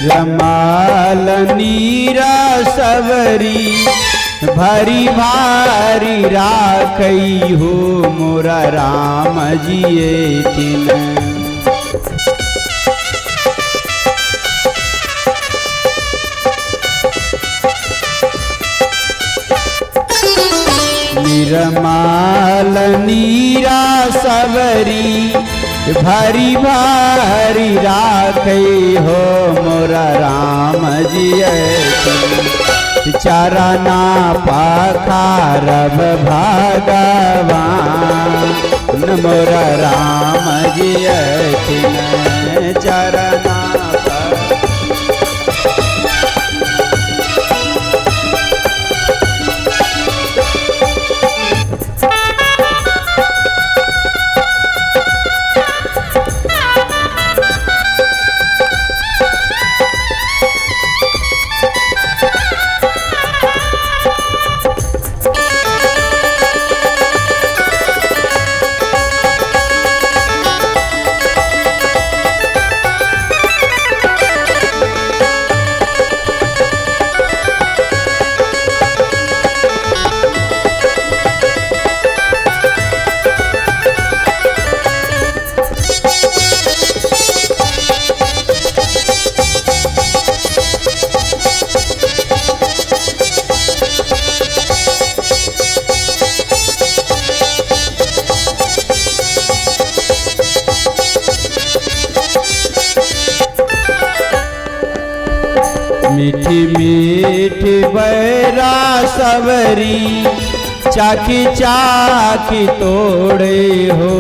निरमाल नीरा सबरी भरी भारी राखई हो मोरा राम जिए तिन। निरमाल नीरा सबरी भरी भारी राखई हो मोरा राम जिए चरना पखारब भगवान मोरा राम जिए चरना मीठी मीठी बैरा सबरी चाकी चाकी तोड़े हो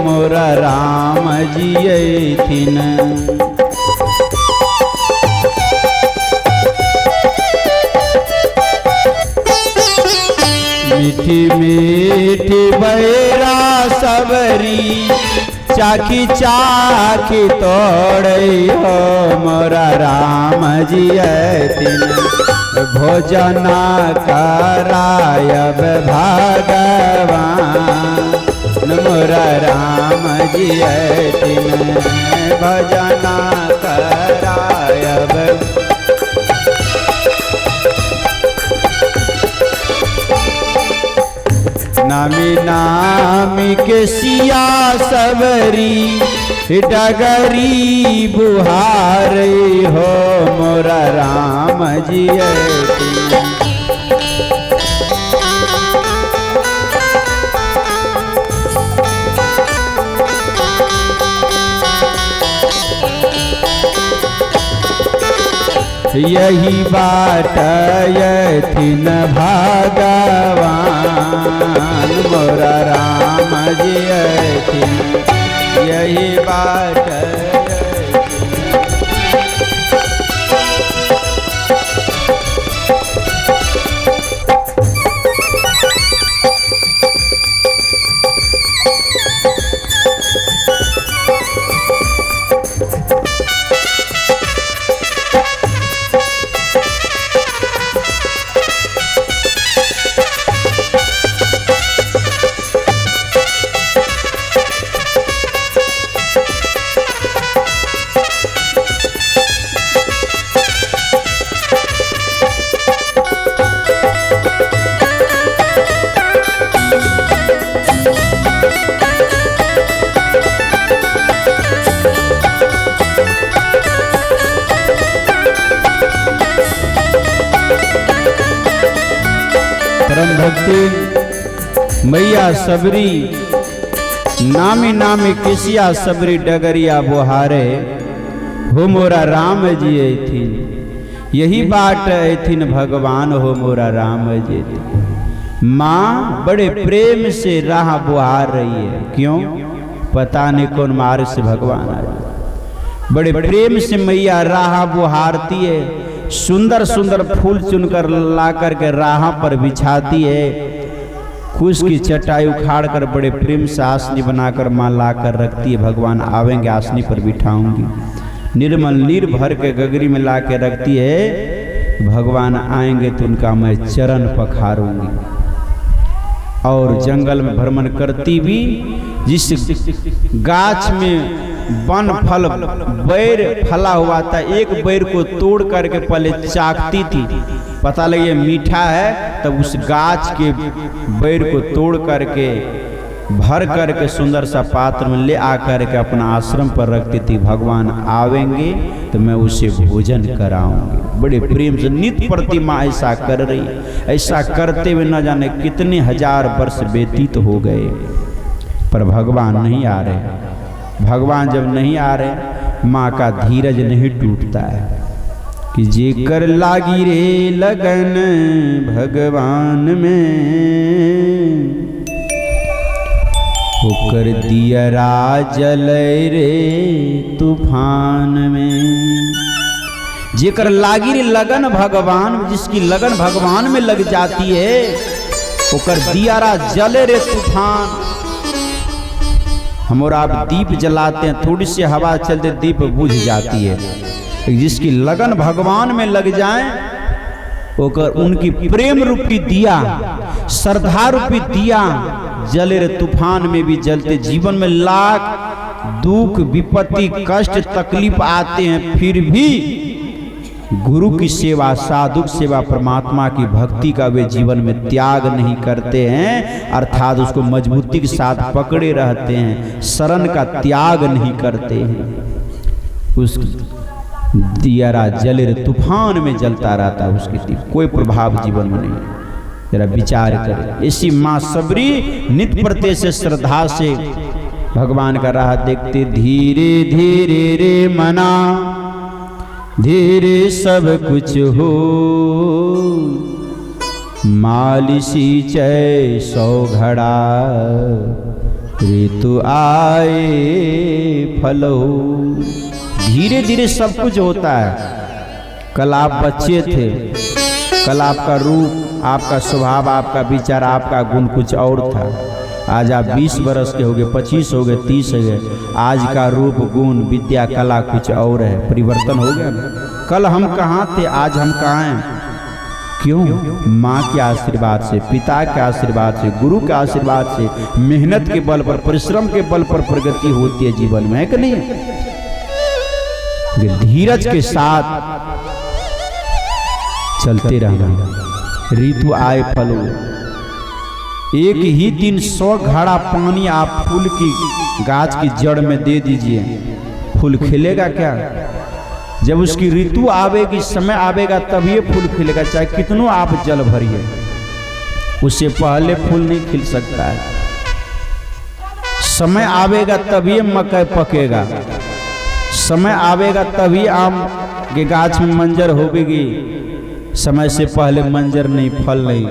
मोरा राम जिए थिन। मीठी मीठी बैरा सबरी चाकी चाकी तोड़े हो मोरा राम जिए तिन। भोजन करायब भगवान मोरा राम जिए तिन। भोजन करायब नामी नामी के सिया सबरी डगरी बुहारे हो मोरा राम जिए यही बाट यथिन भगवान मोरा राम जिए थिन। यही बाट परम भक्ति मैया सबरी नामी नामी किसिया सबरी डगरिया बुहारे हो मोरा राम जिए थिन। यही बाट थिन भगवान हो मोरा राम जी। माँ बड़े प्रेम से राह बुहार रही है, क्यों पता नहीं कौन मार्ग से भगवान आए। बड़े प्रेम से मैया राह बुहारती है, सुंदर सुंदर फूल चुनकर ला करके राह पर बिछाती है। कुश की चटाई उखाड़ कर बड़े प्रेम से आसनी बनाकर माँ ला कर रखती है। भगवान आवेंगे आसनी पर बिठाऊंगी। निर्मल नीर भर के गगरी में ला के रखती है। भगवान आएंगे तो उनका मैं चरण पखारूंगी। और जंगल में भ्रमण करती भी जिस गाछ में वन फल बैर फला हुआ था, एक बैर को तोड़ करके पहले चाकती थी, पता लगे मीठा है, तब उस गाछ के बैर को तोड़ करके भर करके सुंदर सा पात्र में ले आकर के अपना आश्रम पर रखती थी। भगवान आवेंगे तो मैं उसे भोजन कराऊंगी। बड़े प्रेम से नित्य प्रतिमा ऐसा कर रही, ऐसा करते हुए न जाने कितने हजार वर्ष व्यतीत हो गए, पर भगवान नहीं आ रहे। भगवान जब नहीं आ रहे, माँ का धीरज नहीं टूटता है कि जेकर लागी रे लगन भगवान में, होकर दियरा जले रे तूफान में। जेकर लागी रे लगन भगवान, जिसकी लगन भगवान में लग जाती है, होकर दियरा जले रे तूफान। हम और आप दीप जलाते हैं, थोड़ी सी हवा चलते दीप बुझ जाती है। जिसकी लगन भगवान में लग जाए, होकर उनकी प्रेम रूपी दिया, श्रद्धा रूपी दिया जले रे तूफान में भी जलते। जीवन में लाख दुख विपत्ति कष्ट तकलीफ आते हैं, फिर भी गुरु की सेवा, साधु सेवा, परमात्मा की भक्ति का वे जीवन में त्याग नहीं करते हैं, अर्थात उसको मजबूती के साथ पकड़े रहते हैं, शरण का त्याग नहीं करते हैं। उस दियारा जले रे तूफान में जलता रहता है, उसकी कोई प्रभाव जीवन में नहीं। जरा विचार करें। इसी माँ सबरी नित्य प्रत्यय से श्रद्धा से भगवान का राह देखते। धीरे धीरे रे मना, धीरे सब कुछ हो, मालिसी चय सौ घड़ा, ऋतु आए फल हो। धीरे धीरे सब कुछ होता है। कल आप बच्चे थे, कल आपका रूप, आपका स्वभाव, आपका विचार, आपका गुण कुछ और था। आज आप 20 वर्ष के हो गए, 25 हो गए, 30 हो गए, आज का रूप गुण विद्या कला कुछ और है, परिवर्तन हो गया ना। कल हम कहाँ थे, आज हम कहाँ हैं? क्यों? माँ के आशीर्वाद से, पिता के आशीर्वाद से, गुरु के आशीर्वाद से, मेहनत के बल पर, परिश्रम के बल पर प्रगति होती है जीवन में, है कि नहीं? धीरज के साथ चलते रहना। ऋतु आए फल हो। एक ही दिन 100 घड़ा पानी आप फूल की गाछ की जड़ में दे दीजिए, फूल खिलेगा क्या? जब उसकी ऋतु आवेगी, समय आवेगा, तब ये फूल खिलेगा, चाहे कितनों आप जल भरिए, उससे पहले फूल नहीं खिल सकता है। समय आवेगा तभी मकई पकेगा, समय आवेगा तभी आम के गाछ में मंजर होगी, समय से पहले मंजर नहीं, फल नहीं।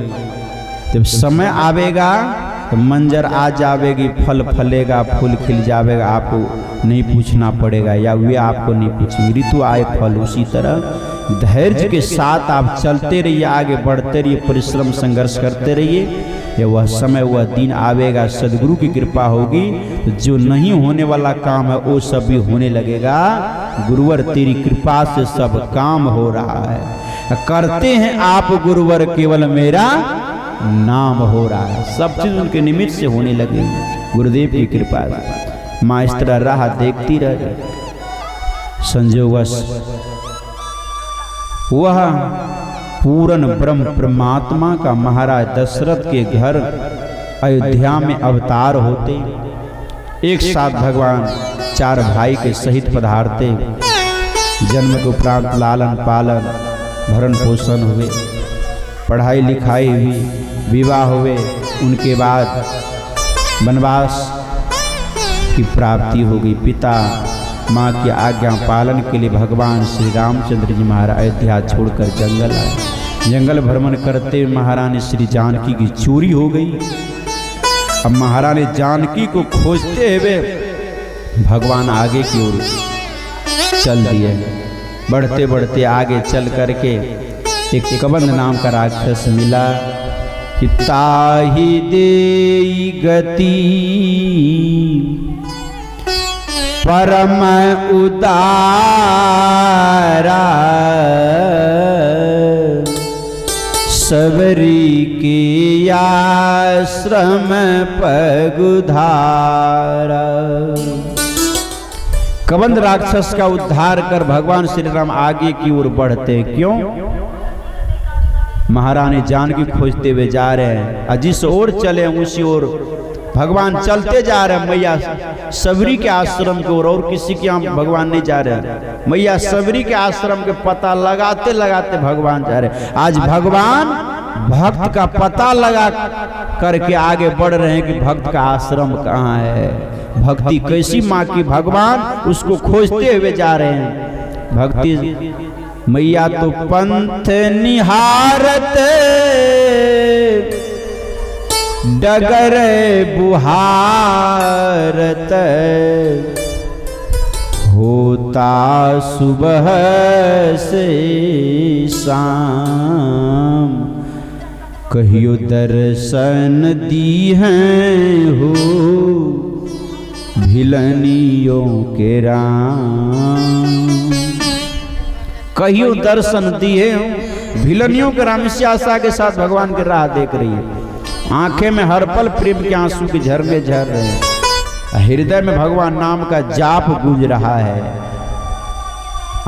जब समय आवेगा तो मंजर आ जावेगी, फल फलेगा, फूल खिल जावेगा, आपको नहीं पूछना पड़ेगा या वे आपको नहीं पूछेंगे। ऋतु आए फल। उसी तरह धैर्य के साथ आप चलते रहिए, आगे बढ़ते रहिए, परिश्रम संघर्ष करते रहिए। ये वह समय, वह दिन आवेगा, सदगुरु की कृपा होगी तो जो नहीं होने वाला काम है वो सब भी होने लगेगा। गुरुवर तेरी कृपा से सब काम हो रहा है, करते हैं आप गुरुवर, केवल मेरा नाम हो रहा है। सब चीज उनके निमित्त से होने लगेगी, गुरुदेव की कृपा से। माँ इस तरह राह देखती रह। संजोगवश वह पूर्ण ब्रह्म परमात्मा का महाराज दशरथ के घर अयोध्या में अवतार होते, एक साथ भगवान 4 भाई के सहित पधारते। जन्म के उपरांत लालन पालन भरण पोषण हुए, पढ़ाई लिखाई हुई, विवाह हुए, उनके बाद वनवास की प्राप्ति हो गई। पिता माँ की आज्ञा पालन के लिए भगवान श्री रामचंद्र जी महाराज अयोध्या छोड़कर जंगल आए। जंगल भ्रमण करते हुए महारानी श्री जानकी की चोरी हो गई। अब महारानी जानकी को खोजते हुए भगवान आगे की ओर चल दिए। बढ़ते बढ़ते आगे चल करके एक कबंध नाम का राक्षस मिला कि ताहि देई गति परम उदारा, सबरी के आश्रम पगुधारा। कबंध राक्षस का उद्धार कर भगवान श्री राम आगे की ओर बढ़ते। क्यों? महारानी जानकी खोजते हुए जा रहे हैं, और जिस ओर चले उसी ओर भगवान चलते जा रहे हैं। मैया सबरी के आश्रम की ओर, और किसी के यहाँ भगवान नहीं जा रहे। मैया सबरी के आश्रम के पता लगाते लगाते भगवान जा रहे। आज भगवान भक्त का पता लगा करके आगे बढ़ रहे हैं कि भक्त का आश्रम कहाँ है, भक्ति कैसी माँ की, भगवान उसको खोजते हुए जा रहे हैं। भक्ति मैया तो पंथ निहारत डगर बुहारत होता सुबह से शाम, कहियो दर्शन दी हैं हो भिलनियों के राम। कहियो दर्शन दिए हो भिलनियों के राम। इस आशा के साथ भगवान की राह देख रही है। आंखें में हर पल प्रेम के आंसू के झरने झर रहे हैं। हृदय में भगवान नाम का जाप गूंज रहा है।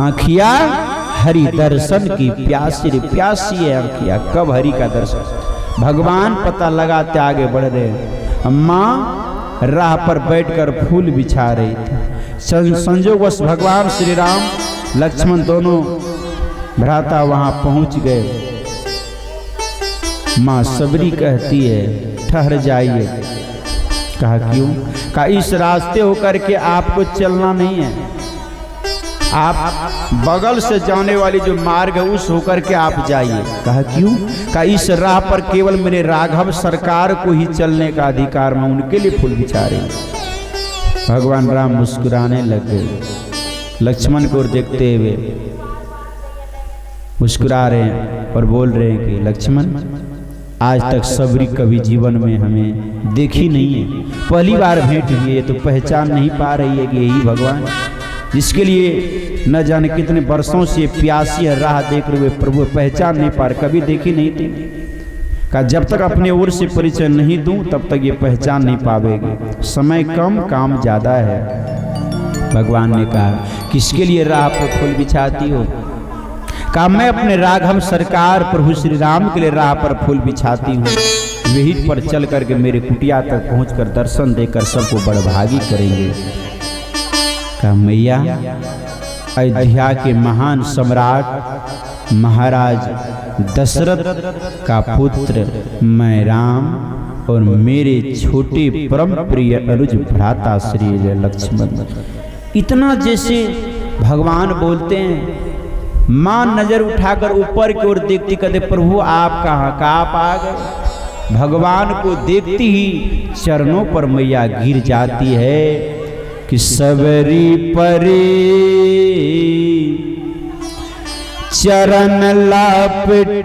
आंखिया हरि दर्शन की प्यासी रे प्यासी है आंखिया, कब हरि का दर्शन। भगवान पता लगाते आगे बढ़ रहे हैं। अम्मा राह पर बैठकर फूल बिछा रही थी। संजोगवश भगवान श्री राम लक्ष्मण दोनों भ्राता वहां पहुंच गए। माँ सबरी कहती है ठहर जाइए। कहा क्यों? कहा इस रास्ते होकर के आपको चलना नहीं है, आप बगल से जाने वाली जो मार्ग है उस होकर के आप जाइए। कहा क्यों? कहा इस राह पर केवल मेरे राघव सरकार को ही चलने का अधिकार, मैं उनके लिए फूल बिछा रही। भगवान राम मुस्कुराने लग गए। लक्ष्मण को देखते हुए मुस्कुरा रहे हैं और बोल रहे हैं कि लक्ष्मण, आज तक सबरी कभी जीवन में हमें देखी नहीं है, पहली बार भेंट हुई है, तो पहचान नहीं पा रही है कि यही भगवान जिसके लिए न जाने कितने वर्षों से प्यासी है, राह देख रहे हुए प्रभु पहचान नहीं पा रहे, कभी देखी नहीं थी। कहा जब तक अपने ओर से परिचय नहीं दूं तब तक ये पहचान नहीं पावेगी, समय कम काम ज्यादा है। भगवान ने कहा किसके लिए राह पर फूल बिछाती हो? कहा मैं अपने राघव सरकार प्रभु श्री राम के लिए राह पर फूल बिछाती हूँ। वही पर चल करके मेरे कुटिया तक पहुंचकर दर्शन देकर सबको बड़भागी करेंगे। कहा मैया अयोध्या के महान सम्राट महाराज दशरथ का पुत्र मैं राम और मेरे छोटे परम प्रिय अनुज भ्राता श्री लक्ष्मण। इतना जैसे भगवान बोलते हैं। मां नजर उठाकर ऊपर की ओर देखती, कहते प्रभु आप कहाँ का? आप आ गए। भगवान को देखती ही चरणों पर मैया गिर जाती है कि सबरी परी चरण लपटाई,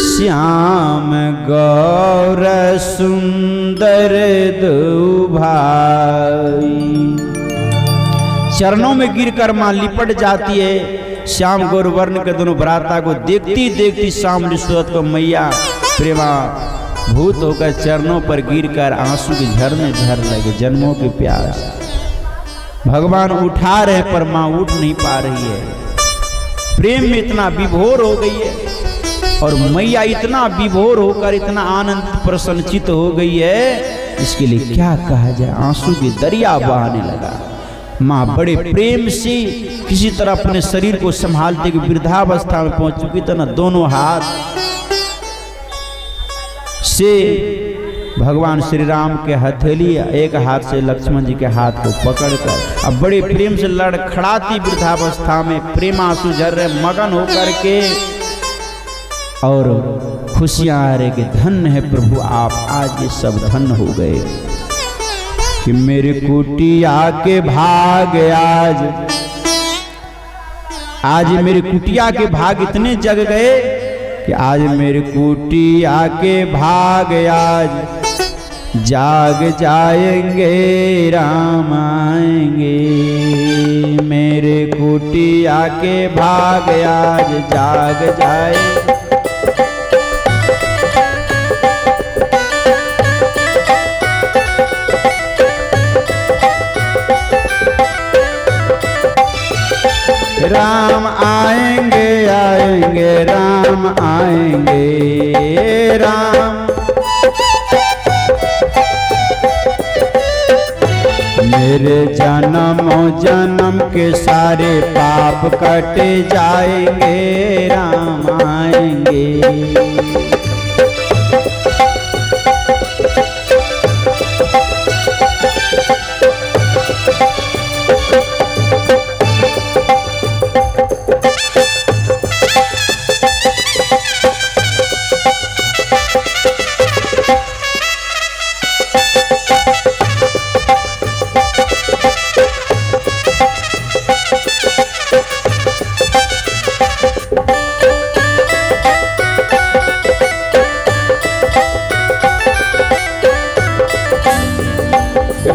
श्याम गौर सुंदर दो भाई। चरणों में गिरकर मां लिपट जाती है। श्याम गौर वर्ण के दोनों भ्राता को देखती देखती सामने सूरत को मैया प्रेमा भूत होकर चरणों पर गिरकर आंसू के झरने झर लगे। जन्मों की प्यास भगवान उठा रहे पर मां उठ नहीं पा रही है। प्रेम में इतना विभोर हो गई है और मैया इतना विभोर होकर इतना आनंद प्रसन्नचित हो गई है, इसके लिए क्या कहा जाए। आंसू की दरिया बहाने लगा। माँ बड़े प्रेम से किसी तरह अपने शरीर को संभालते हुए वृद्धावस्था में पहुंच चुकी थी ना, दोनों हाथ से भगवान श्री राम के हथेली, एक हाथ से लक्ष्मण जी के हाथ को पकड़कर अब बड़े प्रेम से लड़खड़ाती वृद्धावस्था में प्रेमांसु झर रहे मगन होकर के और खुशियां आ रहे कि धन्य है प्रभु आप, आज ये सब धन्य हो गए कि मेरे कुटिया के भाग आज मेरे कुटिया के भाग इतने जग गए कि आज मेरे कुटिया के भाग आज जाग जाएंगे, राम आएंगे। मेरे कुटिया के भाग आज जाग जाए। राम आएंगे आएंगे राम आएंगे राम। मेरे जन्मों जन्म के सारे पाप कट जाएंगे राम आएंगे।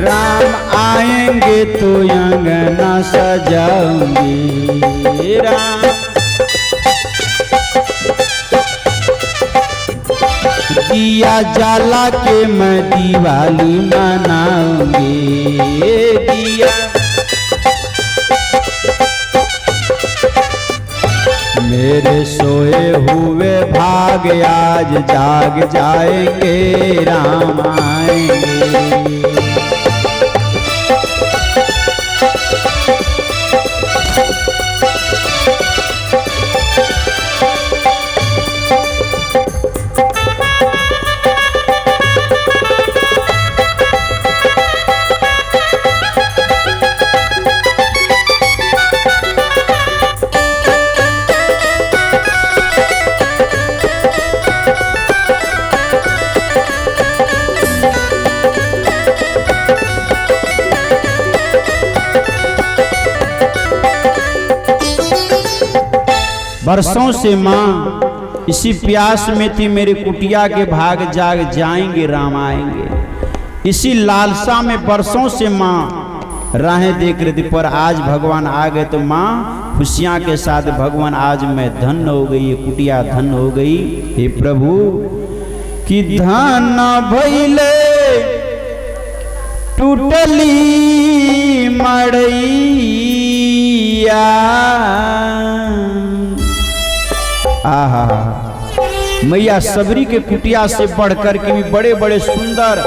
राम आएंगे तो अंगना सजाऊंगी राम। दिया जला के मैं दिवाली मनाऊंगी दिया। मेरे सोए हुए भाग आज जाग जाएंगे राम आएंगे। बरसों से माँ इसी प्यास में थी मेरे कुटिया के भाग जाग जाएंगे राम आएंगे। इसी लालसा में बरसों से माँ राहें देख रही थी, पर आज भगवान आ गए तो माँ खुशियाँ के साथ भगवान आज मैं धन्य हो गई, कुटिया धन्य हो गई। हे प्रभु कि धन्य भइले टूटली मड़ैया। आहा मैया सबरी के कुटिया से बढ़कर के भी बड़े बड़े सुंदर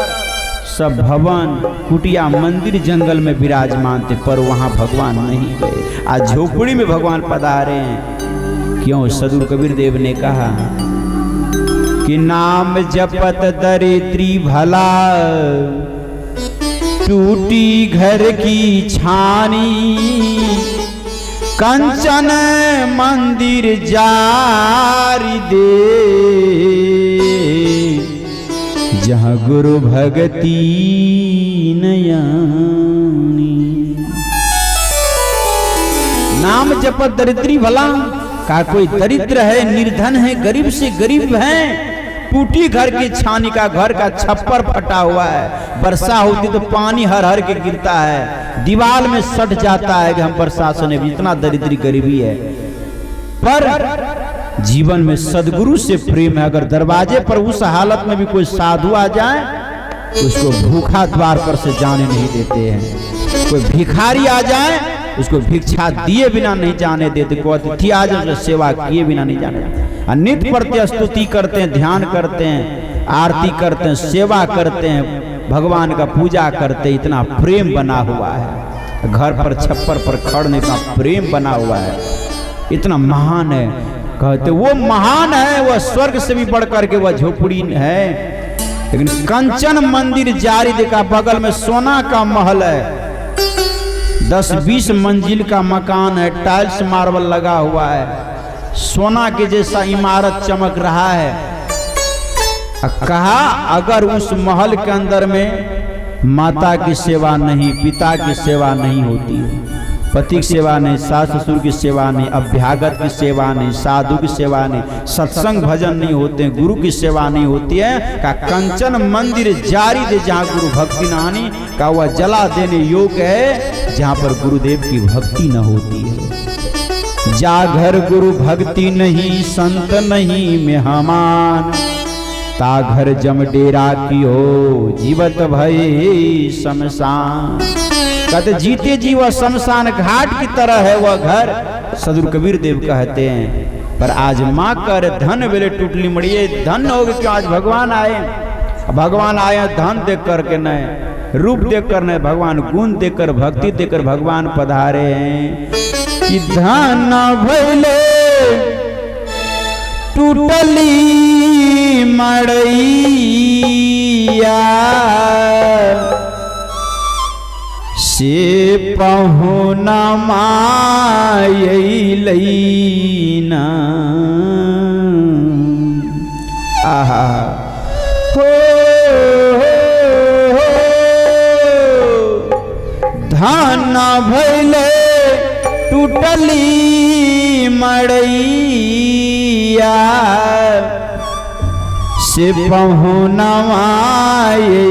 सब भवन कुटिया मंदिर जंगल में विराजमान थे, पर वहां भगवान नहीं गए। आज झोपड़ी में भगवान पधारे हैं। क्यों? सदगुरु कबीर देव ने कहा कि नाम जपत दरिद्री भला टूटी घर की छानी। कंचन मंदिर जारी दे जहाँ गुरु भगती नयानी। नाम जपत दरिद्री भला, का कोई दरिद्र है, निर्धन है, गरीब से गरीब है, टूटी घर की छानी का घर का छप्पर फटा हुआ है, वर्षा होती तो पानी हर हर के गिरता है, दीवार में सट जाता है कि हम प्रशासन ने इतना दरिद्री गरीबी है। पर जीवन में सदगुरु से प्रेम है। अगर दरवाजे पर उस हालत में भी कोई साधु आ जाए उसको भूखा द्वार पर से जाने नहीं देते हैं। कोई भिखारी आ जाए उसको भिक्षा दिए बिना नहीं जाने देते। कोई अतिथि आ जाए उसको सेवा किए बिना नहीं जाने देते। नित्य प्रत्य स्तुति करते हैं, ध्यान करते हैं, आरती करते हैं, सेवा करते हैं, भगवान का पूजा करते हैं। इतना प्रेम बना हुआ है, घर पर छप्पर पर खड़ने का प्रेम बना हुआ है, इतना महान है। कहते वो महान है, वह स्वर्ग से भी बढ़ करके वह झोपड़ी है। लेकिन कंचन मंदिर जारी देखा, बगल में सोना का महल है, 10-20 मंजिल का मकान है, टाइल्स मार्बल लगा हुआ है, सोना के जैसा इमारत चमक रहा है। कहा अगर उस महल के अंदर में माता की सेवा नहीं, पिता की सेवा नहीं होती है, पति की सेवा नहीं, सास ससुर की सेवा नहीं, अभ्यागत की सेवा नहीं, साधु की सेवा नहीं, सत्संग भजन नहीं होते हैं, गुरु की सेवा नहीं होती है, का कंचन मंदिर जारी दे जहाँ गुरु भक्ति न आनी, का वह जला देने योग्य है जहाँ पर गुरुदेव की भक्ति न होती है। जा घर गुरु भक्ति नहीं, संत नहीं मेहमान, ता घर जम डेरा की हो जीवत भय शमशान। कहते जीते जी वह शमशान घाट की तरह है वह घर, सदगुरु कबीर देव कहते हैं। पर आज माँ कर धन बेले टूटली मड़िए, धन हो गए क्यों आज भगवान आए। भगवान आए धन देख कर के नहीं, रूप देख कर नहीं, भगवान गुण देकर भक्ति देकर भगवान पधारे हैं। कि धन भैले टूटली मड़ैया से पहुना मायलैना। आहा हो धन भैले टूटली मड़ैया से पहुना मायलैना।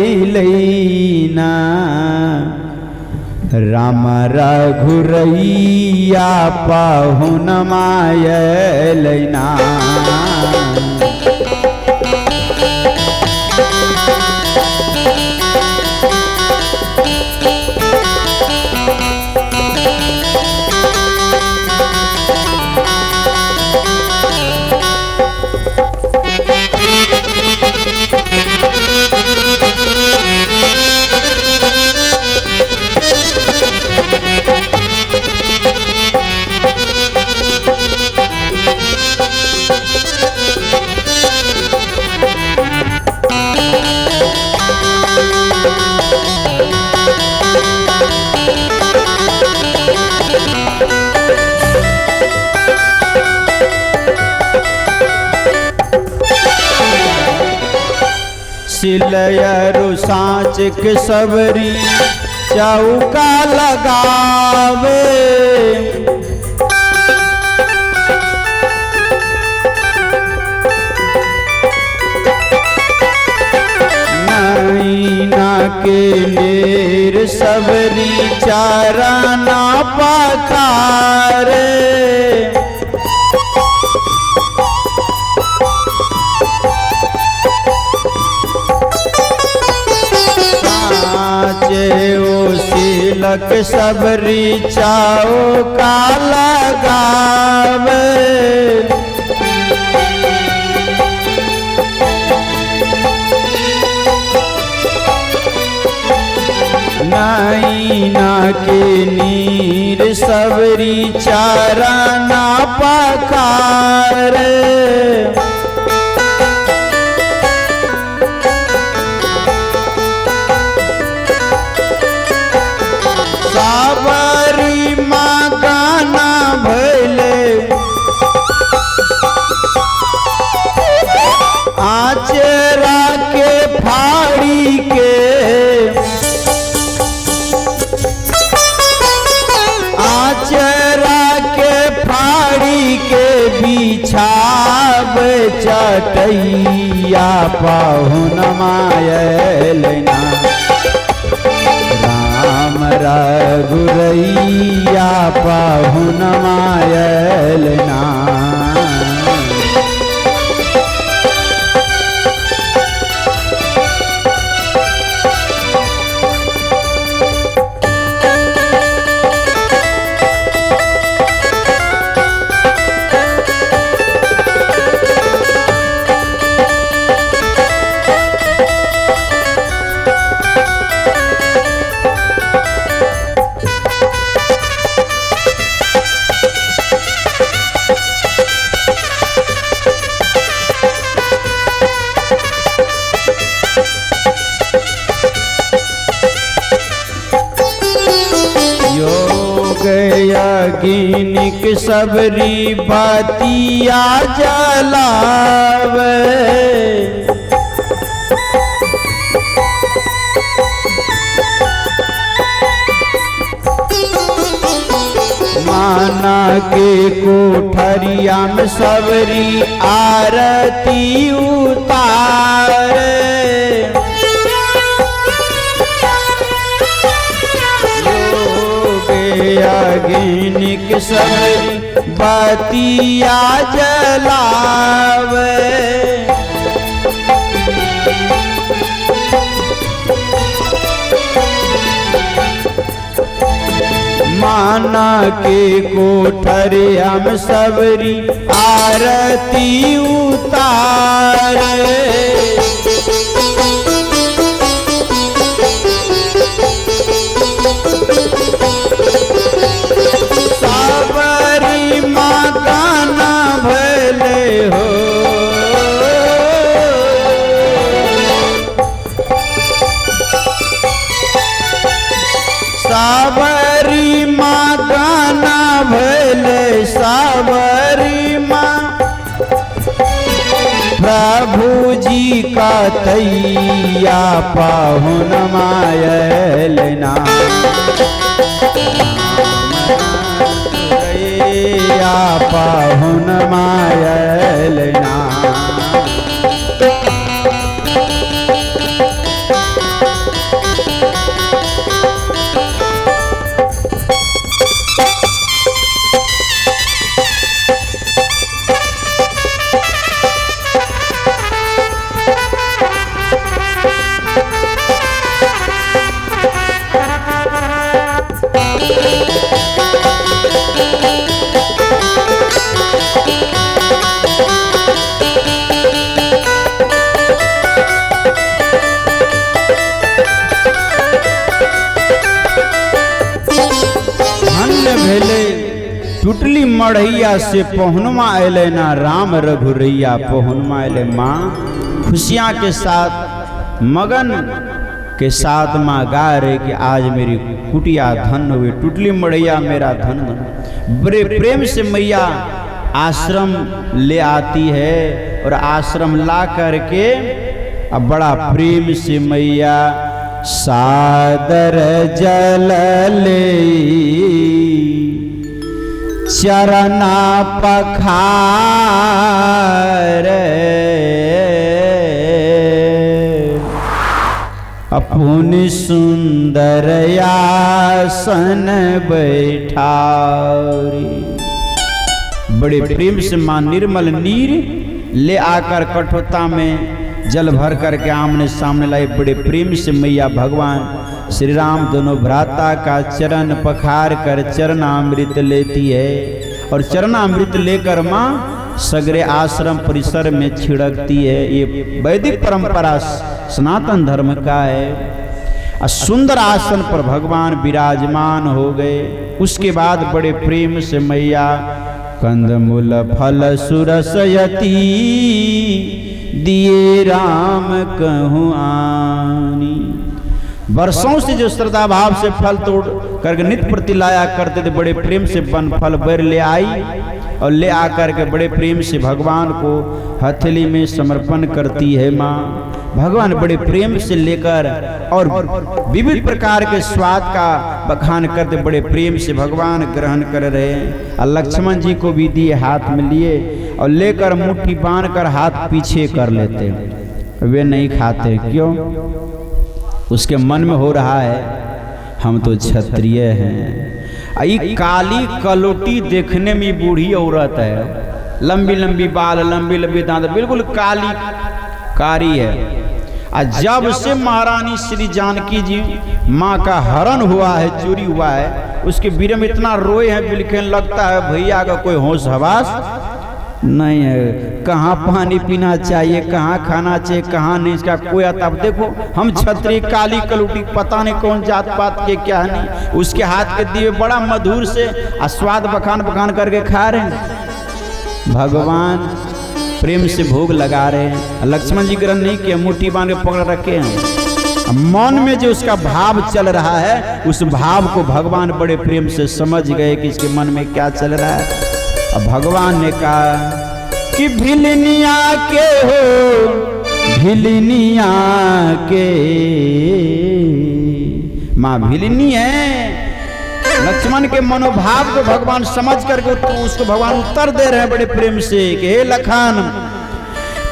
राम रघुरैया पाहुन मायलैना। सिलयरु साँच के सबरी चौका लगावे। नैना के नेर सबरी चारा ना पकारे। सिलक सबरी चाओ का लगावे। नैना के नीर सबरी चारा ना पकारे। साबरी माँ गाना भैले आचरा के फाड़ी के। आचरा के फाड़ी के बिछाव चटैया पाहुन मायलैना। राम रघुरैया पाहुन मायलैना। अग्निक सबरी बतिया जलावे। माना के कोठरिया में सबरी आरती उतारे। अग्निक सबरी बतिया जलावे। माना के कोठर हम सबरी आरती उतारे। सबरी माता ना भले हो, सबरी माँ गाना भले सबरी माँ। प्रभु जी का तैया पाहुन मायलना, या पाहुन मायलना। टूटली मढ़ैया से पहुनमा अले ना राम रघुरैया पहुनमा अले। माँ खुशियाँ के साथ मगन के साथ माँ गा रहे कि आज मेरी कुटिया धन हुई, टूटली मढ़ैया मेरा धन। बड़े प्रेम से मैया आश्रम ले आती है और आश्रम ला करके अब बड़ा प्रेम से मैया सादर जल ले चरना पखार। अपनी सुंदर आसन बैठारी। बड़े प्रेम से मां निर्मल नीर ले आकर कठोता में जल भर करके आमने सामने लाई। बड़े प्रेम से मैया भगवान श्री राम दोनों भ्राता का चरण पखार कर चरणामृत लेती है और चरणामृत लेकर माँ सगरे आश्रम परिसर में छिड़कती है। ये वैदिक परंपरा सनातन धर्म का है। सुंदर आसन पर भगवान विराजमान हो गए। उसके बाद बड़े प्रेम से मैया कंदमूल फल सुरसयती दिए राम कहूँ आनी। वर्षों से जो श्रद्धा भाव से फल तोड़ करके नित्य प्रति लाया करते थे, बड़े प्रेम से वन फल बर ले आई और ले आकर के बड़े प्रेम से भगवान को हथेली में समर्पण करती है माँ। भगवान बड़े प्रेम से लेकर और विविध प्रकार के स्वाद का बखान करते बड़े प्रेम से भगवान ग्रहण कर रहे हैं। और लक्ष्मण जी को भी दिए, हाथ में लिए और लेकर मुट्ठी बांध कर हाथ पीछे कर लेते। वे नहीं खाते, क्यों? उसके मन में हो रहा है हम तो क्षत्रिय हैं। ये काली कलोटी देखने में बूढ़ी औरत है, लंबी लंबी बाल, लंबी लंबी दांत, बिल्कुल काली कारी है। जब से महारानी श्री जानकी जी माँ का हरण हुआ है, चोरी हुआ है, उसके वीर में इतना रोए हैं, बिल्कुल लगता है भैया का कोई होश हवास नहीं है। कहाँ पानी पीना चाहिए, कहाँ खाना चाहिए, कहाँ नहीं, इसका कोई आता। अब देखो हम क्षत्रिय काली कलूटी, पता नहीं कौन जात पात के क्या नहीं, उसके हाथ के दिए बड़ा मधुर से स्वाद बखान बखान करके खा रहे हैं। भगवान प्रेम से भोग लगा रहे हैं। लक्ष्मण जी ग्रहण नहीं किए, मुट्ठी बांध के पकड़ रखे हैं। मन में जो उसका भाव चल रहा है, उस भाव को भगवान बड़े प्रेम से समझ गए कि इसके मन में क्या चल रहा है। अब भगवान ने कहा कि भिलनिया के हो, भिलनिया के। माँ भिलनी है। लक्ष्मण के मनोभाव को भगवान समझ करके तो उसको भगवान उत्तर दे रहे हैं बड़े प्रेम से कि हे लखन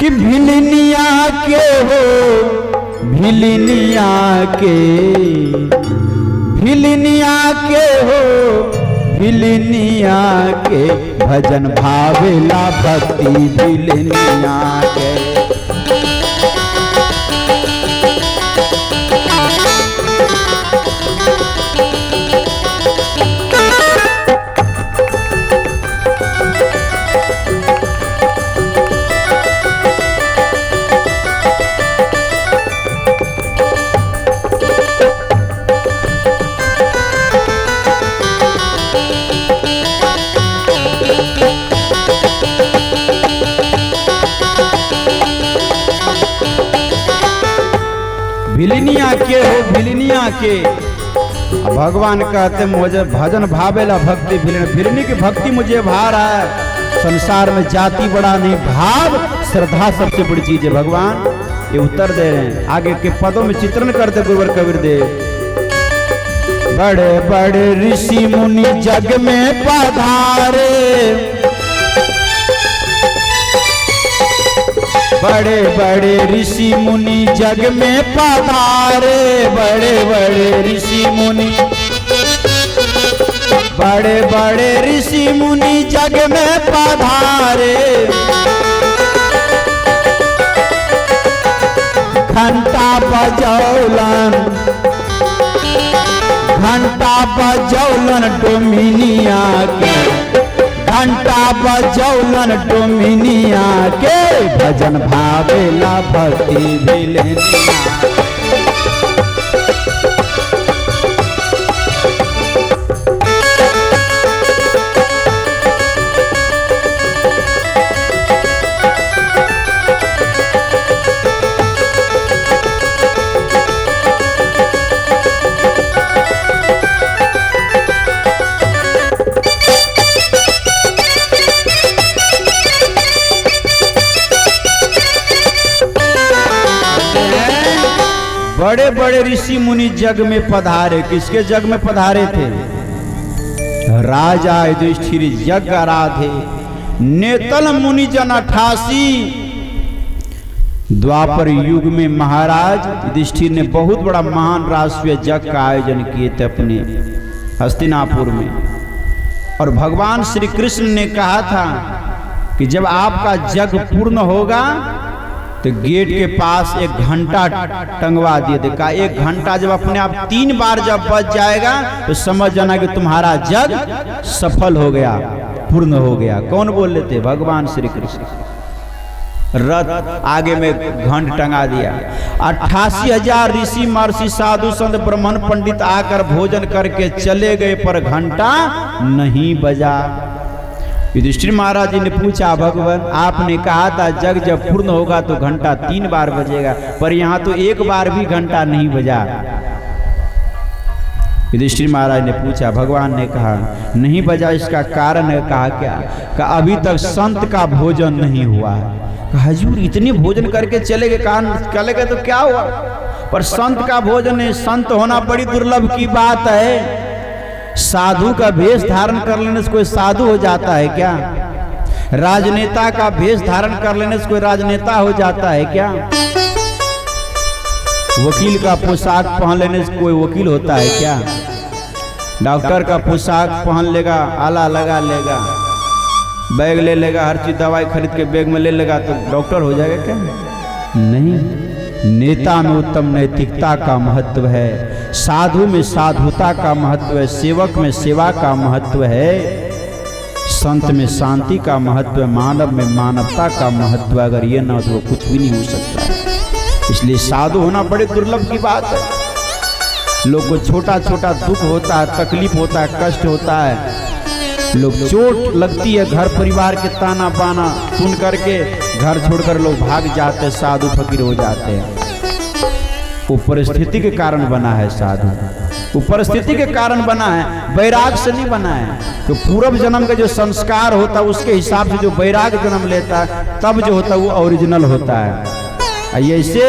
कि भिलनिया के हो, भिलनिया के, भिलनिया के हो, भिलनिया के। भजन भावेला भक्ति भिलनिया के। भिलनिया के हो भिलनिया के। भगवान कहते मुझे भजन भावेला भक्ति भिलनी की भक्ति मुझे भा रहा है। संसार में जाति बड़ा नहीं, भाव श्रद्धा सबसे बड़ी चीज है। भगवान ये उत्तर दे रहे हैं, आगे के पदों में चित्रण करते गुरुवर कबीर देव। बड़े बड़े ऋषि मुनि जग में पधारे, बड़े बड़े ऋषि मुनि जग में पधारे, बड़े बड़े ऋषि मुनि, बड़े बड़े ऋषि मुनि जग में पधारे। घंटा बजौलन, घंटा बजौलन डोमिनिया के, घंटा बजौलन डोमिनिया के। भजन भावेला भक्ति भिलनिया। बड़े बड़े ऋषि मुनि जग में पधारे। किसके जग में पधारे थे? राजा युधिष्ठिर जग आराधे, नेतल मुनि जन 88। द्वापर युग में महाराज युधिष्ठिर ने बहुत बड़ा महान राष्ट्रीय जग का आयोजन किए थे अपने हस्तिनापुर में। और भगवान श्री कृष्ण ने कहा था कि जब आपका जग पूर्ण होगा तो गेट के पास एक घंटा टंगवा दिए थे। कहा एक घंटा जब अपने आप 3 बार जब बज जाएगा तो समझ जाना कि तुम्हारा जग सफल हो गया, पूर्ण हो गया। कौन बोल रहे थे? भगवान श्री कृष्ण। रथ आगे में घंट टंगा दिया। 88,000 ऋषि महर्षि साधु संत ब्राह्मण पंडित आकर भोजन करके चले गए, पर घंटा नहीं बजा। युधिष्ठिर महाराज जी ने पूछा, भगवान आपने कहा था जग जब पूर्ण होगा तो घंटा 3 बार बजेगा, पर यहाँ तो 1 बार भी घंटा नहीं बजा। युधिष्ठिर महाराज ने पूछा, भगवान ने कहा नहीं बजा, इसका कारण है। कहा क्या? कहा अभी तक संत का भोजन नहीं हुआ है। कहा हजूर इतने भोजन करके चले गए, चले गए तो क्या हुआ? पर संत का भोजन है, संत होना बड़ी दुर्लभ की बात है। साधु का भेष धारण कर लेने से कोई साधु हो जाता है क्या? राजनेता का भेष धारण कर लेने से कोई राजनेता हो जाता है क्या? वकील का पोशाक पहन लेने से कोई वकील होता है क्या? डॉक्टर का पोशाक पहन लेगा, आला लगा लेगा, बैग ले लेगा, हर चीज दवाई खरीद के बैग में ले लेगा तो डॉक्टर हो जाएगा क्या? नहीं। नेता में उत्तम नैतिकता का महत्व है, साधु में साधुता का महत्व है, सेवक में सेवा का महत्व है, संत में शांति का महत्व है, मानव में मानवता का महत्व है। अगर ये ना हो तो कुछ भी नहीं हो सकता है। इसलिए साधु होना बड़े दुर्लभ की बात है। लोग को छोटा छोटा दुख होता है, तकलीफ होता है, कष्ट होता है, लोग चोट लगती है, घर परिवार के ताना बाना सुन करके घर छोड़कर लोग भाग जाते हैं, साधु फकीर हो जाते हैं। वो परिस्थिति के कारण बना है साधु, वो परिस्थिति के कारण बना है, वैराग से नहीं बना है। तो पूर्व जन्म का जो संस्कार होता है उसके हिसाब से जो वैराग जन्म लेता है तब जो होता है वो ओरिजिनल होता है। ऐसे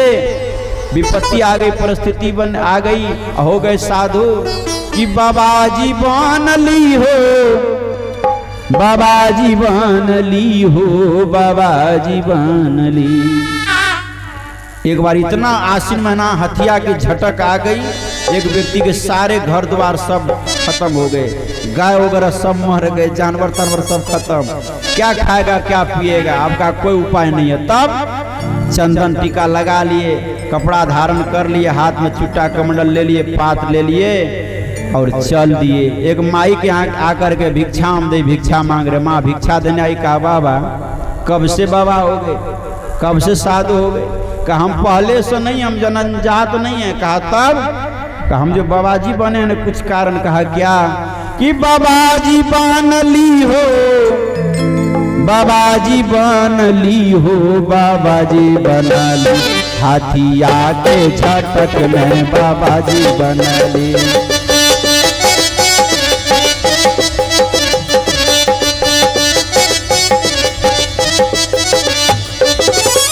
विपत्ति आ गई, परिस्थिति बन आ गई, हो गए साधु कि बाबा जी बन ली हो, बाबा जी बन ली हो, बाबा जी बन ली। एक बार इतना आश्विन महीना हथिया की झटक आ गई, एक व्यक्ति के सारे घर द्वार सब खत्म हो गए, गाय वगैरह सब मर गए, जानवर तानवर सब खत्म। क्या खाएगा क्या पिएगा, आपका कोई उपाय नहीं है। तब चंदन टीका लगा लिए, कपड़ा धारण कर लिए, हाथ में चुट्टा कमंडल ले लिए, पात ले लिए और चल दिए। एक माई के यहाँ आकर के भिक्षा दे, भिक्षा मांग रहे, माँ भिक्षा देने आई। कहा बाबा कब से बाबा हो गए, कब से साधु हो गए? कहा हम पहले से नहीं, हम जनजात नहीं है। कहा तब? कहा हम जो बाबा जी बने हैं कुछ कारण। कहा क्या? कि बाबा जी बन ली हो, बाबा जी बन ली हो, बाबा जी बना ली हाथिया के झटक में बाबा जी बनली।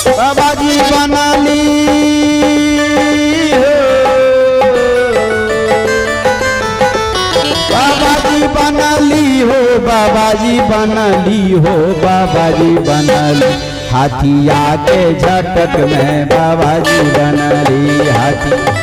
बाबा जी बनली हो, बाबा जी बनली हो, बाबा जी बनली हो, बाबा जी बनली। हाथिया के झटक में बाबा जी बनली। हाथी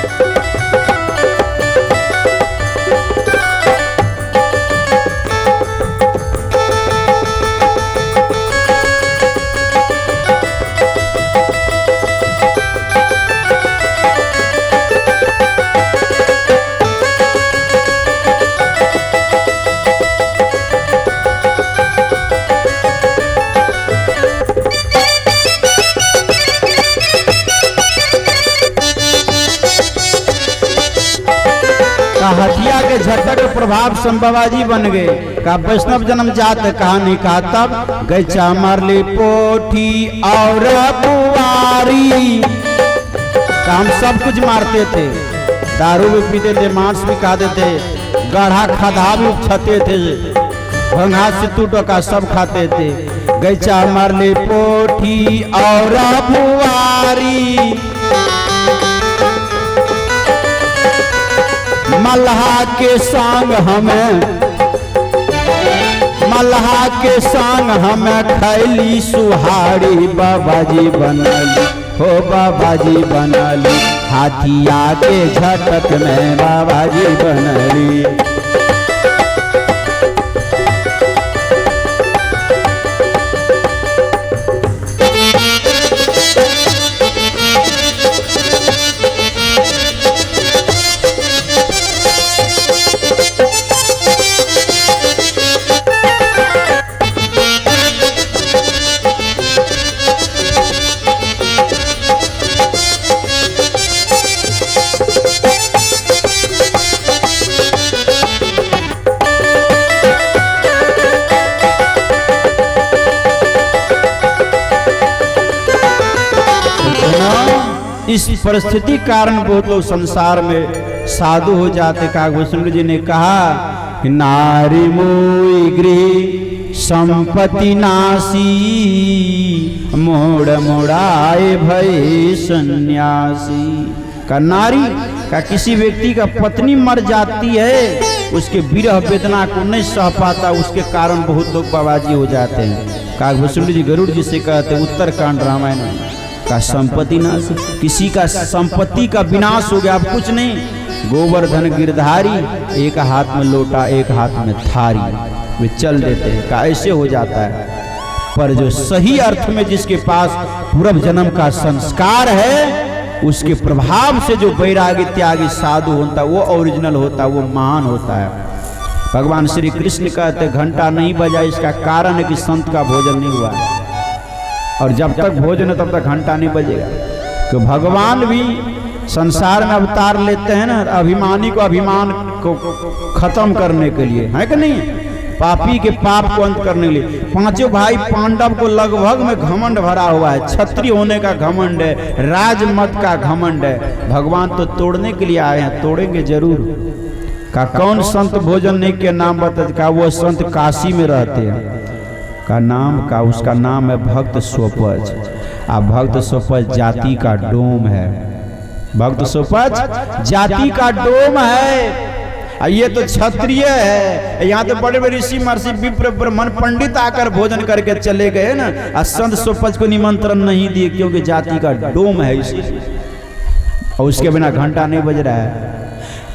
हथिया के झटक प्रभाव संभवा जी बन गए। का वैष्णव जन्म जात कहा नहीं कहा तब गैचा मारली पोठी और बुआरी। हम सब कुछ मारते थे, दारू भी पीते थे, मांस भी खाते थे, गढ़ा खदा भी खाते थे, भंगा सितू टोका सब खाते थे। गैचा मारली पोठी और बुआरी। मल्हा के संग हमें, मल्हा के संग हमें खैली सुहारी। बाबा जी बनली हो, बाबा जी बनली। हाथिया के झटक में बाबा जी बनली। इस परिस्थिति कारण बहुत लोग संसार में साधु हो जाते। कागभूषण जी ने कहा कि नारी मोई गृह संपत्ति नासी, मोड़ मोड़ाए भय सन्यासी। का नारी का किसी व्यक्ति का पत्नी मर जाती है, उसके विरह वेदना को नहीं सह पाता, उसके कारण बहुत लोग बाबाजी हो जाते हैं। कागभूषण जी गरुड़ जी से कहते उत्तरकांड रामायण में का संपत्ति नाश, किसी का संपत्ति का विनाश हो गया। अब कुछ नहीं, गोवर्धन गिरधारी, एक हाथ में लोटा एक हाथ में थारी, वे चल देते हैं। का ऐसे हो जाता है। पर जो सही अर्थ में जिसके पास पूर्व जन्म का संस्कार है, उसके प्रभाव से जो वैरागी त्यागी साधु होता है, वो ओरिजिनल होता है, वो महान होता है। भगवान श्री कृष्ण कहते घंटा नहीं बजा, इसका कारण है कि संत का भोजन नहीं हुआ, और जब तक भोजन है तब तक घंटा नहीं बजेगा। तो भगवान भी संसार में अवतार लेते हैं ना, अभिमानी को अभिमान को खत्म करने के लिए, है कि नहीं, पापी के पाप को अंत करने के लिए। पांचों भाई पांडव को लगभग में घमंड भरा हुआ है, क्षत्रिय होने का घमंड है, राजमत का घमंड है। भगवान तो तोड़ने के लिए आए हैं, तोड़ेंगे जरूर। का कौन संत भोजन नहीं के नाम बता, का वो संत काशी में रहते हैं, का नाम का उसका नाम है भक्त सोपच। आ भक्त सोपच जाति का डोम है, भक्त सोपच जाति का डोम है। ये तो क्षत्रिय है, यहाँ तो बड़े बड़े ऋषि महर्षि विप्र ब्राह्मण पंडित आकर भोजन करके चले गए ना, और संत सोपच को निमंत्रण नहीं दिए, क्योंकि जाति का डोम है इसीलिए, और उसके बिना घंटा नहीं बज रहा है।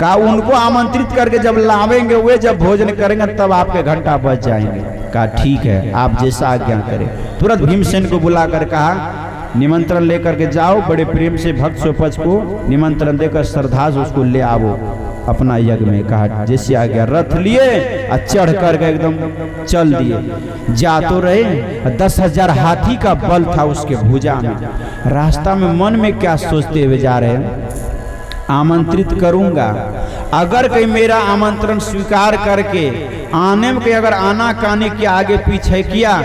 का उनको आमंत्रित करके जब लावेंगे, वे जब भोजन करेंगे तब आपके घंटा बज जाएंगे। कहा ठीक है, आप जैसा आज्ञा करें। तुरंत भीमसेन को बुलाकर कहा निमंत्रण लेकर के जाओ, बड़े प्रेम से भक्त सोपच को निमंत्रण देकर श्रद्धा से उसको ले आवो अपना यज्ञ में। कहा जैसे आ गया, रथ लिए और चढ़ करके एकदम चल दिए। जा तो रहे, 10,000 हाथी का बल था उसके भुजा में। रास्ता में मन में क्या सोचते हुए जा रहे हैं, आमंत्रित करूंगा, अगर कहीं मेरा आमंत्रण स्वीकार करके आने में कहीं अगर आना काने के आगे पीछे किया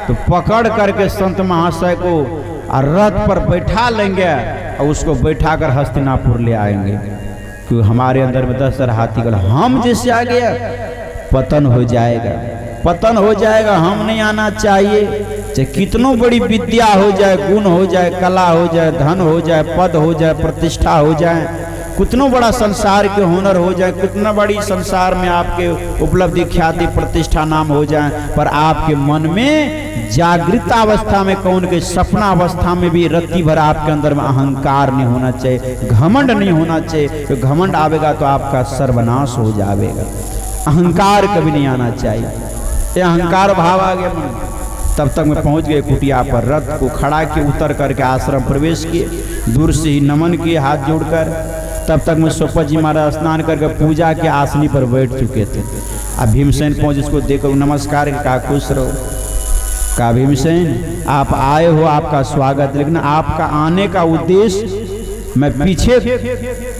तो पकड़ करके संत महाशय को और रथ पर बैठा लेंगे और उसको बैठाकर हस्तिनापुर ले आएंगे, क्योंकि हमारे अंदर में 10,000 हाथी का हम जैसे आ गया पतन हो जाएगा, पतन हो जाएगा। हम नहीं आना चाहिए, चाहे कितनों बड़ी विद्या हो जाए, गुण हो जाए, कला हो जाए, धन हो जाए, पद हो जाए, प्रतिष्ठा हो जाए, कितनों बड़ा संसार के हुनर हो जाए, कितना बड़ी संसार में आपके उपलब्धि ख्याति प्रतिष्ठा नाम हो जाए, पर आपके मन में जागृत अवस्था में कौन के सपना अवस्था में भी रत्ती भर आपके अंदर में अहंकार नहीं होना चाहिए, घमंड नहीं होना चाहिए। तो घमंड आवेगा तो आपका सर्वनाश हो जाएगा। अहंकार कभी नहीं आना चाहिए। ये अहंकार भाव आ गया मन, तब तक मैं पहुंच गए कुटिया पर। रथ को खड़ा किए, उतर करके आश्रम प्रवेश किए, दूर से ही नमन किए हाथ जोड़कर। तब तक मैं सोपत जी महाराज स्नान करके पूजा के आसनी पर बैठ चुके थे। अब भीमसेन पहुंच, इसको देखो नमस्कार, कहा खुश रहो। कहा भीमसेन आप आए हो, आपका स्वागत, लेकिन आपका आने का उद्देश्य मैं पीछे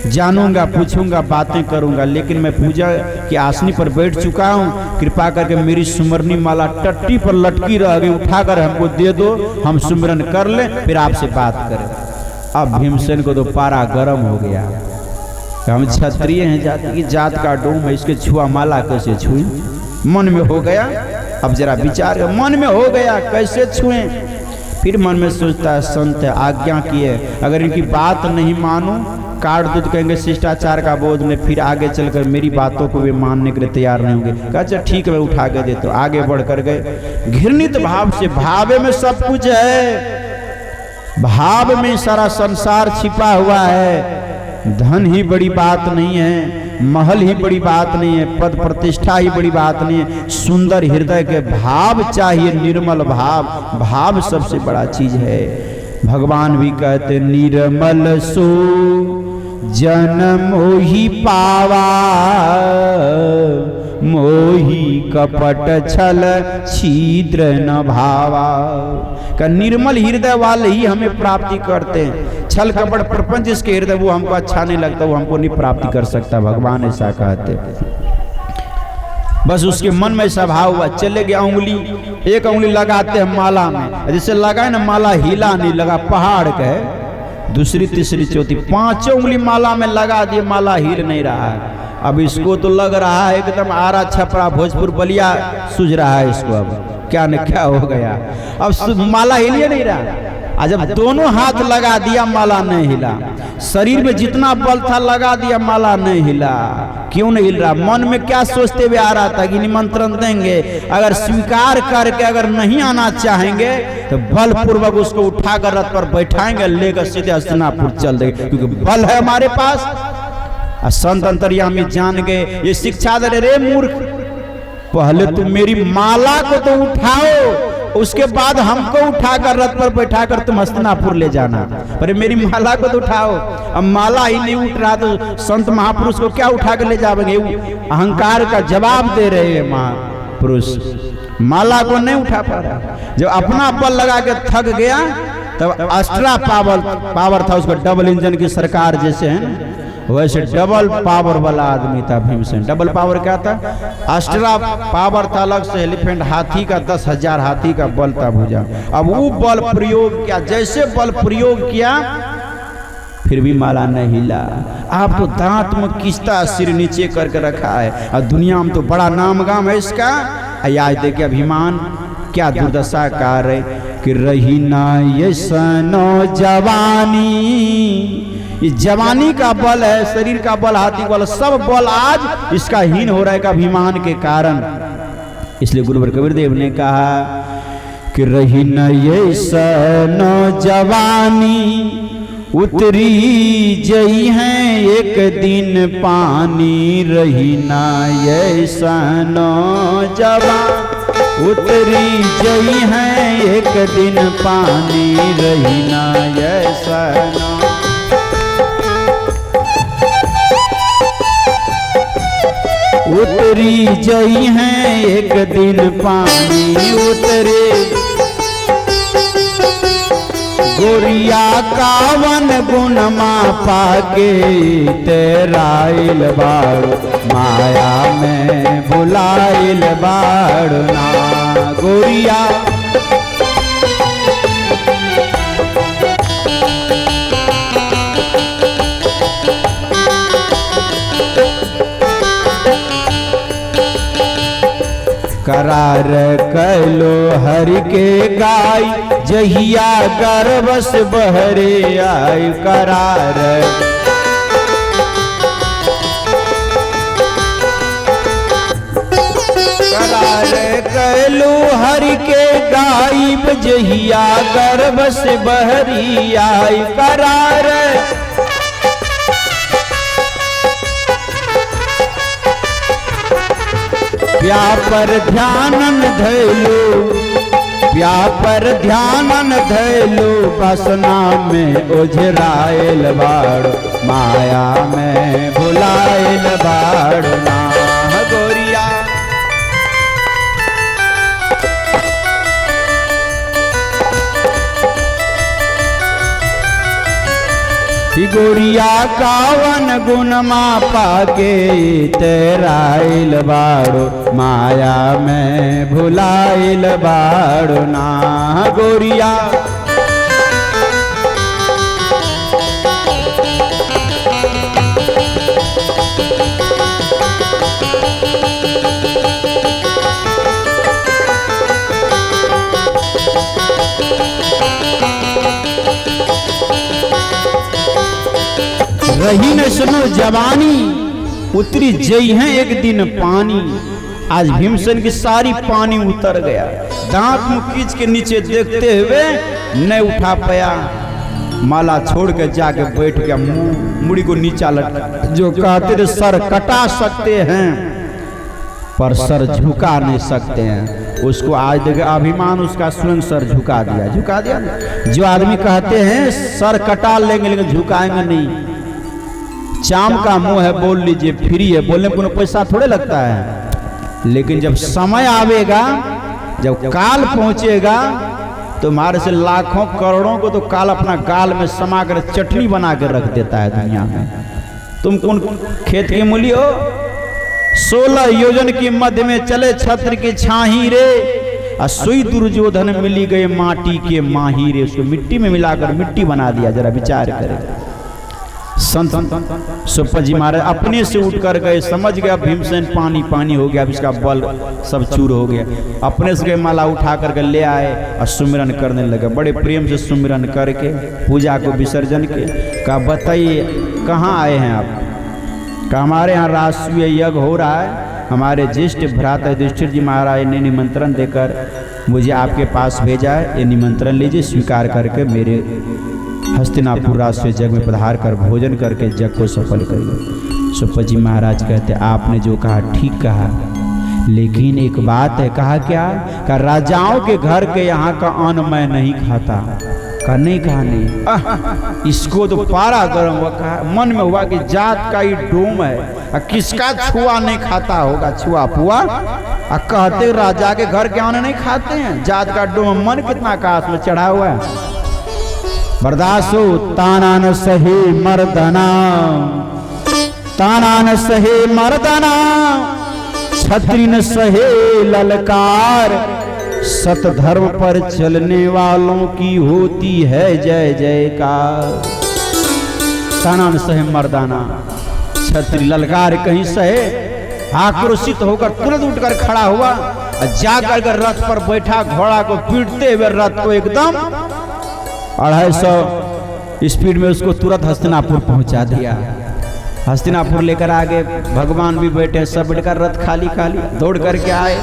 जानूंगा, पूछूंगा, बातें करूंगा, लेकिन मैं पूजा की आसनी पर बैठ चुका हूं। कृपा करके मेरी सुमरनी माला टट्टी पर लटकी रह गई, उठाकर हमको दे दो, हम सुमरन कर ले, फिर आपसे बात करें। अब भीमसेन को तो पारा गर्म हो गया। हम क्षत्रिय हैं, जाति की जात का डोम है, इसके छुआ माला कैसे छुए? मन में हो गया। अब जरा विचार, मन में हो गया कैसे छुए? फिर मन में सोचता है संत आज्ञा किए, अगर इनकी बात नहीं मानूं, काट दूं तो कहेंगे शिष्टाचार का बोझ में, फिर आगे चलकर मेरी बातों को वे मानने के लिए तैयार नहीं होंगे। कहा अच्छा ठीक है, मैं उठा के देता हूं। आगे बढ़कर गए, घृणित भाव से, भाव में सब कुछ है, भाव में सारा संसार छिपा हुआ है। धन ही बड़ी बात नहीं है, महल ही बड़ी बात नहीं है, पद प्रतिष्ठा ही बड़ी बात नहीं है, सुंदर हृदय के भाव चाहिए, निर्मल भाव, भाव सबसे बड़ा चीज है। भगवान भी कहते निर्मल सो जन मोहि पावा, मोहि कपट छल छिद्र न भावा। का निर्मल हृदय वाले ही हमें प्राप्ति करते हैं, छल कपट प्रपंच जिसके हृदय वो हमको अच्छा नहीं लगता, वो हमको नहीं प्राप्ति कर सकता। भगवान ऐसा कहते। बस उसके मन में ऐसा भाव हुआ, चले गया उंगली, एक उंगली लगाते हैं माला में, जैसे लगाए ना माला हिला नहीं, लगा पहाड़ के, दूसरी तीसरी चौथी पांचों उंगली माला में लगा दिए, माला हिल नहीं रहा है। अब इसको तो लग रहा है एकदम आरा छपरा भोजपुर बलिया सूझ रहा है इसको, अब क्या न क्या हो गया, अब माला हिलिए नहीं रहा। जब दोनों हाथ लगा दिया माला नहीं हिला, शरीर में जितना बल था लगा दिया माला नहीं हिला। क्यों नहीं हिल रहा? मन में क्या सोचते हुए आ रहा था कि निमंत्रण देंगे, अगर स्वीकार करके अगर नहीं आना चाहेंगे तो बलपूर्वक उसको उठाकर रथ पर बैठाएंगे, लेकर सीधे हस्तिनापुर चल देंगे, क्योंकि बल है हमारे पास। संत अंतर्यामी जान गए, ये शिक्षा दे रे मूर्ख, पहले तुम मेरी माला को तो उठाओ, उसके बाद हमको उठाकर रथ पर बैठाकर तुम हस्तिनापुर ले जाना, पर मेरी माला को तो उठाओ। अब माला ही नहीं उठ रहा तो संत महापुरुष को क्या उठा कर ले जाएंगे? अहंकार का जवाब दे रहे हैं महापुरुष, माला को नहीं उठा पा रहा। जब अपना बल लगा के थक गया तब एक्स्ट्रा पावर था उसका, डबल इंजन की सरकार जैसे है वैसे डबल पावर वाला आदमी था भीमसेन। डबल पावर क्या था? एक्स्ट्रा पावर था अलग से, एलिफेंट हाथी का 10,000 हाथी का बल था भुजा। अब वो बल प्रयोग किया, जैसे बल प्रयोग किया फिर भी माला नहीं हिला। आप तो दांत में किस्ता सिर नीचे करके रखा है, और दुनिया में तो बड़ा नाम गाम है इसका। आज देखिए अभिमान क्या दुर्दशा कार है कि रही ना ये सनो जवानी, ये जवानी का बल है, शरीर का बल, हाथी का बल, सब बल आज इसका हीन हो रहा है अभिमान के कारण। इसलिए गुरुवर कबीर देव ने कहा कि रही न ये सनो जवानी, उतरी जई है एक दिन पानी। रही न ये सनो जवानी, उतरी जई है एक दिन पानी। रही न ये सनो, उतरी जई है एक दिन पानी। उतरे गोरिया कावन गुण मापा के, तेराइल बाड़ माया में बुलाइल बाड़ ना। गोरिया करार कैलो हरि के गाय जहिया गर्भस बहरे आई करार कैलू हरि के गायब जहिया गर्भ से बहरी आई करार व्यापर ध्यानन धैलू व्यापर ध्यानन धैलू बसना में उजरायल बाड़ माया में भुलायल बाड़ ना गोरिया गोरिया कावन गुनमा पाके तेराइल बाड़ो माया में भुलाइल बाड़ो ना गोरिया रही न सुनो जवानी उतरी जई है एक दिन पानी। आज भीमसेन की सारी पानी उतर गया, दांत मुंह खींच के नीचे देखते हुए न उठा पाया, माला छोड़ के जाके बैठ गया, मुड़ी को नीचा लटका। जो कहते थे सर कटा सकते हैं पर सर झुका नहीं सकते हैं, उसको आज देखे अभिमान उसका स्वयं सर झुका दिया। जो आदमी कहते हैं सर कटा लेंगे लेकिन झुकाएंगे नहीं, चाम का मुंह है बोल लीजिए, फ्री है, बोलने को पैसा थोड़े लगता है। लेकिन जब समय आवेगा, जब काल पहुंचेगा, तो हमारे से लाखों करोड़ों को तो काल अपना गाल में समा कर चटनी बना कर रख देता है दुनिया में। तुम कौन खेत की मूली हो? 16 योजन की मध्य में चले छत्र की छाही रे, सुई दुर्योधन मिली गए माटी के माही रे। उसको मिट्टी में मिलाकर मिट्टी बना दिया। जरा विचार करें, संत सुप्पा जी महाराज अपने से उठ कर गए, समझ गया भीमसेन पानी पानी हो गया, अब इसका बल सब चूर हो गया। अपने से माला उठा करके ले आए और सुमिरन करने लगे। बड़े प्रेम से सुमिरन करके पूजा को विसर्जन के कहा, बताइए कहाँ आए हैं आप? कहा हमारे यहाँ राष्ट्रीय यज्ञ हो रहा है, हमारे ज्येष्ठ भ्राता युधिष्ठिर जी महाराज ने निमंत्रण देकर मुझे आपके पास भेजा है, ये निमंत्रण लीजिए, स्वीकार करके मेरे हस्तिनापुर राष्ट्रीय जग में पधार कर भोजन करके जग को सफल करिए। सुप्पा जी महाराज कहते, आपने जो कहा ठीक कहा, लेकिन एक बात है। कहा क्या? कहा राजाओं के घर के यहाँ का अन्न मैं नहीं खाता। कहा नहीं, कहा नहीं। इसको तो पारा गर्म हुआ, कहा मन में हुआ कि जात का ही डोम है, किसका छुआ नहीं खाता होगा, छुआ पुआ। कहते राजा के घर के अन्न नहीं खाते हैं, जात का डोम, मन कितना काश में चढ़ा हुआ है। बर्दासो ताना न सहे मर्दना, ताना न सहे मर्दना, छत्री न सहे ललकार, सत धर्म पर चलने वालों की होती है जय जयकार। ताना न सहे मर्दाना, छत्री ललकार कहीं सहे। आक्रोशित होकर तुरंत उठकर खड़ा हुआ, जाकर रथ पर बैठा, घोड़ा को पीटते हुए रथ को एकदम 250 स्पीड में उसको तुरंत हस्तिनापुर पहुंचा दिया। हस्तिनापुर लेकर आगे, भगवान भी बैठे, सब बैठकर रथ खाली खाली दौड़ करके आए।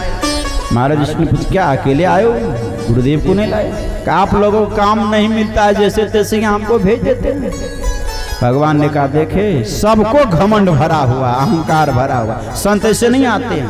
महाराज ने पूछा क्या अकेले आए हो, गुरुदेव को नहीं लाए? कहा आप लोगों को काम नहीं मिलता है, जैसे तैसे हमको भेज देते हैं। भगवान ने कहा देखे सबको घमंड भरा हुआ, अहंकार भरा हुआ, संत ऐसे नहीं आते हैं।